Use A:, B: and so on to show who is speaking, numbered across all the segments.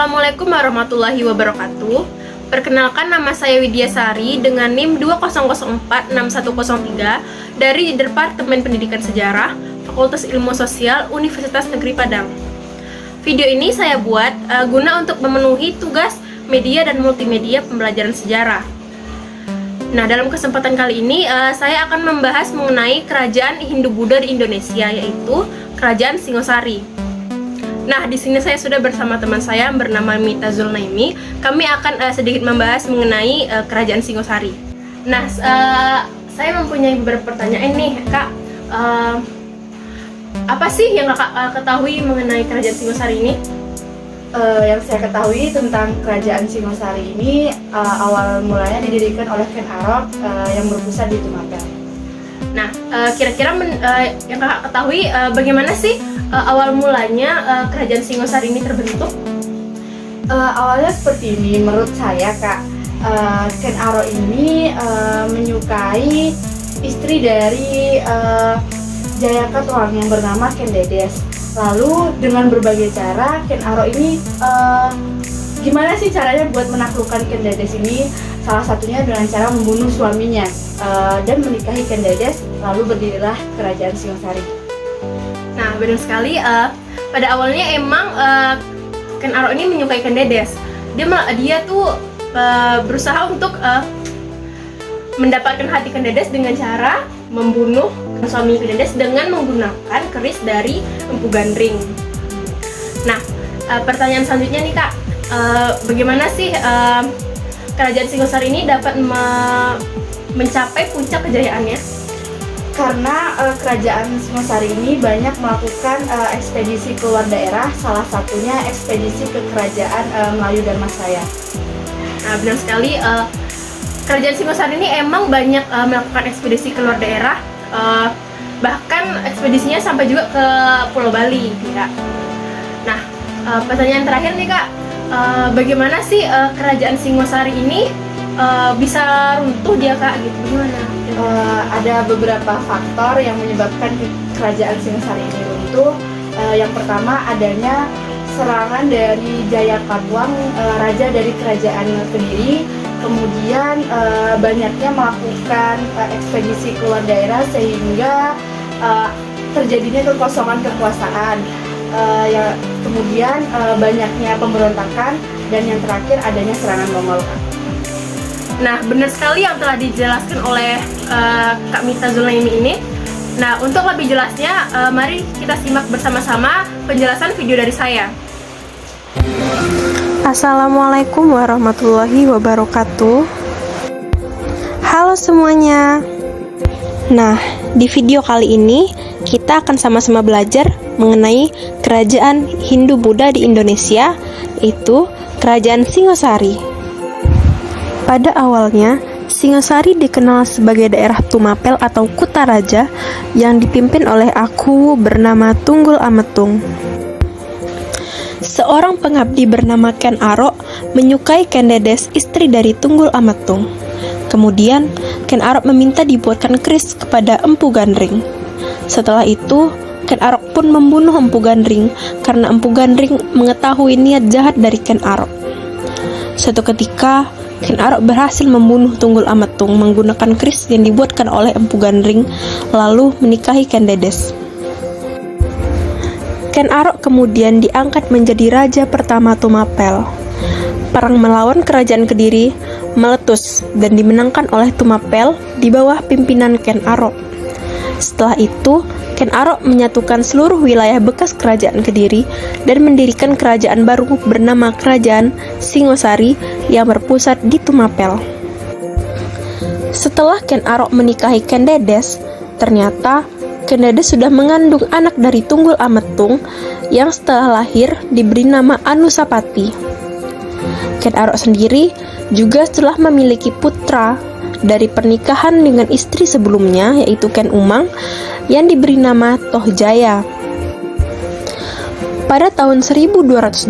A: Assalamualaikum warahmatullahi wabarakatuh. Perkenalkan, nama saya Widya Sari dengan NIM 20046103 dari Departemen Pendidikan Sejarah, Fakultas Ilmu Sosial, Universitas Negeri Padang. Video ini saya buat guna untuk memenuhi tugas media dan multimedia pembelajaran sejarah. Nah, dalam kesempatan kali ini saya akan membahas mengenai kerajaan Hindu-Buddha di Indonesia, yaitu Kerajaan Singosari. Nah, di sini saya sudah bersama teman saya yang bernama Mita Zulnaimi. Kami akan sedikit membahas mengenai Kerajaan Singosari. Nah, saya mempunyai beberapa pertanyaan nih, Kak. Apa sih yang Kakak ketahui mengenai Kerajaan Singosari ini?
B: Yang saya ketahui tentang Kerajaan Singosari ini awal mulanya didirikan oleh Ken Arok yang berpusat di Tumapel.
A: Nah, kira-kira yang Kakak ketahui bagaimana sih awal mulanya Kerajaan Singosari ini terbentuk?
B: Awalnya seperti ini, menurut saya, Kak. Ken Arok ini menyukai istri dari Jayaka Tuang yang bernama Ken Dedes. Lalu dengan berbagai cara Ken Arok ini gimana sih caranya buat menaklukkan Ken Dedes ini? Salah satunya dengan cara membunuh suaminya dan menikahi Ken Dedes, lalu berdirilah Kerajaan Singosari.
A: Nah, benar sekali. Pada awalnya emang Ken Arok ini menyukai Ken Dedes. Dia tuh berusaha untuk mendapatkan hati Ken Dedes dengan cara membunuh suami Ken Dedes dengan menggunakan keris dari Empu Gandring. Nah, pertanyaan selanjutnya nih, Kak, bagaimana sih Kerajaan Singosari ini dapat mencapai puncak kejayaannya?
B: Karena Kerajaan Singosari ini banyak melakukan ekspedisi keluar daerah, salah satunya ekspedisi ke Kerajaan Melayu Dharmasaya.
A: Nah, benar sekali. Kerajaan Singosari ini emang banyak melakukan ekspedisi keluar daerah, bahkan ekspedisinya sampai juga ke Pulau Bali, Kak. Nah, pertanyaan terakhir nih, Kak, bagaimana sih Kerajaan Singosari ini bisa runtuh dia, Kak? Gitu, gimana?
B: Ada beberapa faktor yang menyebabkan Kerajaan Singosari ini runtuh. Yang pertama, adanya serangan dari Jayaka Tuang, raja dari Kerajaan Kediri. Kemudian banyaknya melakukan ekspedisi keluar daerah sehingga terjadinya kekosongan kekuasaan. Kemudian banyaknya pemberontakan, dan yang terakhir adanya serangan Mongol.
A: Nah, benar sekali yang telah dijelaskan oleh Kak Mita Zulnaimi ini. Nah, untuk lebih jelasnya, mari kita simak bersama-sama penjelasan video dari saya.
C: Assalamualaikum warahmatullahi wabarakatuh. Halo semuanya. Nah, di video kali ini kita akan sama-sama belajar mengenai Kerajaan Hindu-Buddha di Indonesia, yaitu Kerajaan Singosari. Pada awalnya, Singosari dikenal sebagai daerah Tumapel atau Kutaraja yang dipimpin oleh aku bernama Tunggul Ametung. Seorang pengabdi bernama Ken Arok menyukai Ken Dedes, istri dari Tunggul Ametung. Kemudian, Ken Arok meminta dibuatkan keris kepada Empu Gandring. Setelah itu, Ken Arok pun membunuh Empu Gandring karena Empu Gandring mengetahui niat jahat dari Ken Arok. Suatu ketika, Ken Arok berhasil membunuh Tunggul Ametung menggunakan keris yang dibuatkan oleh Empu Gandring, lalu menikahi Ken Dedes. Ken Arok kemudian diangkat menjadi raja pertama Tumapel. Perang melawan Kerajaan Kediri meletus dan dimenangkan oleh Tumapel di bawah pimpinan Ken Arok. Setelah itu, Ken Arok menyatukan seluruh wilayah bekas Kerajaan Kediri dan mendirikan kerajaan baru bernama Kerajaan Singosari yang berpusat di Tumapel. Setelah Ken Arok menikahi Ken Dedes, ternyata Ken Dedes sudah mengandung anak dari Tunggul Ametung yang setelah lahir diberi nama Anusapati. Ken Arok sendiri juga telah memiliki putra dari pernikahan dengan istri sebelumnya, yaitu Ken Umang, yang diberi nama Tohjaya. Pada tahun 1227,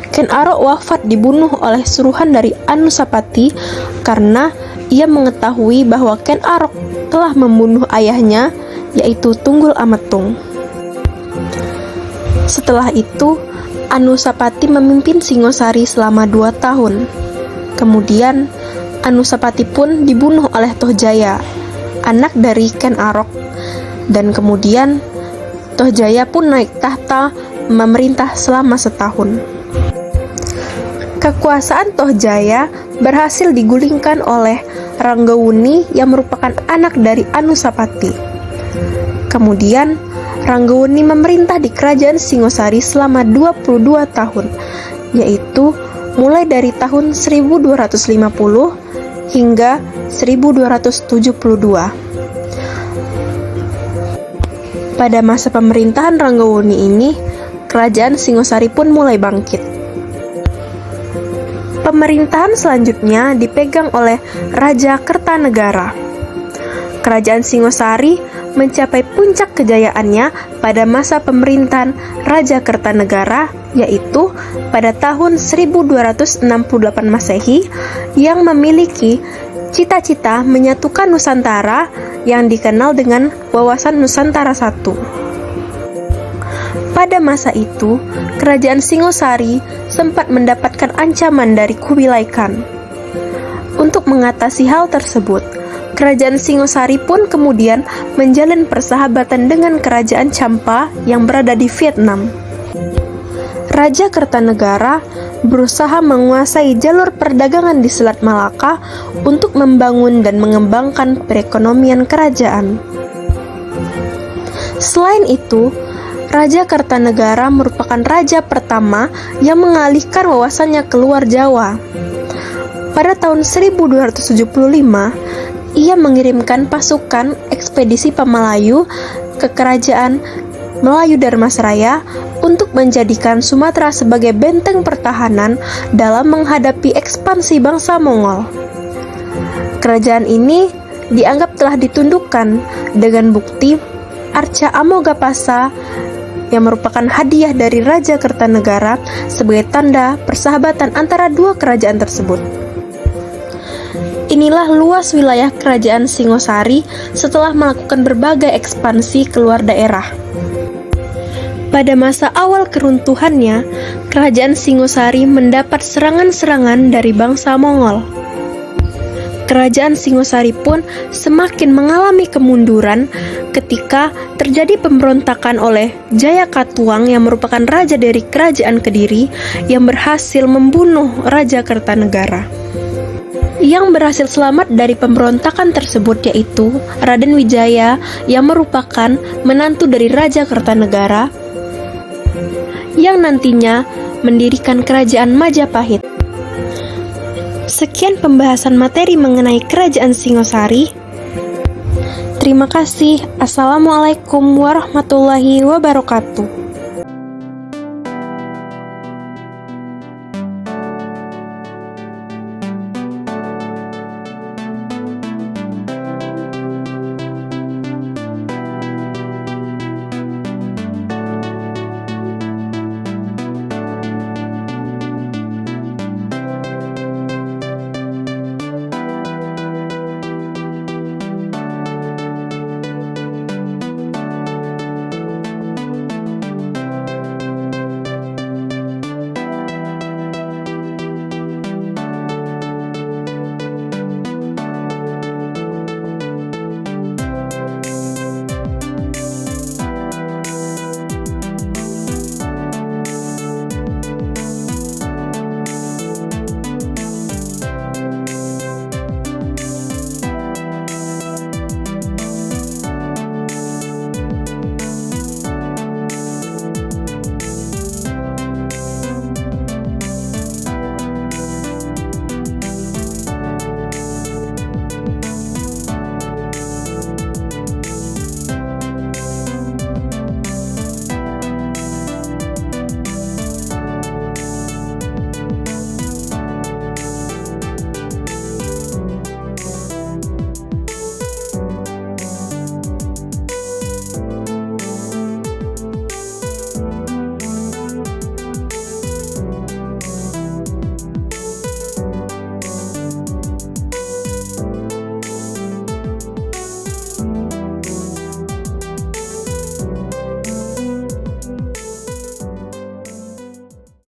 C: Ken Arok wafat dibunuh oleh suruhan dari Anusapati karena ia mengetahui bahwa Ken Arok telah membunuh ayahnya, yaitu Tunggul Ametung. Setelah itu, Anusapati memimpin Singosari selama 2 tahun. Kemudian, Anusapati pun dibunuh oleh Tohjaya, anak dari Ken Arok. Dan kemudian, Tohjaya pun naik tahta memerintah selama setahun. Kekuasaan Tohjaya berhasil digulingkan oleh Ranggawuni yang merupakan anak dari Anusapati. Kemudian, Ranggawuni memerintah di kerajaan Singosari selama 22 tahun, yaitu mulai dari tahun 1250 hingga 1272. Pada masa pemerintahan Ranggawuni ini, kerajaan Singosari pun mulai bangkit. Pemerintahan selanjutnya dipegang oleh Raja Kertanegara. Kerajaan Singosari mencapai puncak kejayaannya pada masa pemerintahan Raja Kertanegara, yaitu pada tahun 1268 Masehi, yang memiliki cita-cita menyatukan Nusantara yang dikenal dengan Wawasan Nusantara I. Pada masa itu, kerajaan Singosari sempat mendapatkan ancaman dari Kubilai Khan. Untuk mengatasi hal tersebut, kerajaan Singosari pun kemudian menjalin persahabatan dengan kerajaan Champa yang berada di Vietnam. Raja Kertanegara berusaha menguasai jalur perdagangan di Selat Malaka untuk membangun dan mengembangkan perekonomian kerajaan. Selain itu, Raja Kertanegara merupakan raja pertama yang mengalihkan wawasannya keluar Jawa. Pada tahun 1275, ia mengirimkan pasukan ekspedisi Pamalayu ke kerajaan Melayu Dharmasraya untuk menjadikan Sumatera sebagai benteng pertahanan dalam menghadapi ekspansi bangsa Mongol. Kerajaan ini dianggap telah ditundukkan dengan bukti Arca Amogapasa yang merupakan hadiah dari Raja Kertanegara sebagai tanda persahabatan antara dua kerajaan tersebut. Inilah luas wilayah kerajaan Singosari setelah melakukan berbagai ekspansi keluar daerah. Pada masa awal keruntuhannya, kerajaan Singosari mendapat serangan-serangan dari bangsa Mongol. Kerajaan Singosari pun semakin mengalami kemunduran ketika terjadi pemberontakan oleh Jayakatwang yang merupakan raja dari kerajaan Kediri yang berhasil membunuh Raja Kertanegara. Yang berhasil selamat dari pemberontakan tersebut yaitu Raden Wijaya yang merupakan menantu dari Raja Kertanegara yang nantinya mendirikan kerajaan Majapahit. Sekian pembahasan materi mengenai kerajaan Singosari. Terima kasih. Assalamualaikum warahmatullahi wabarakatuh.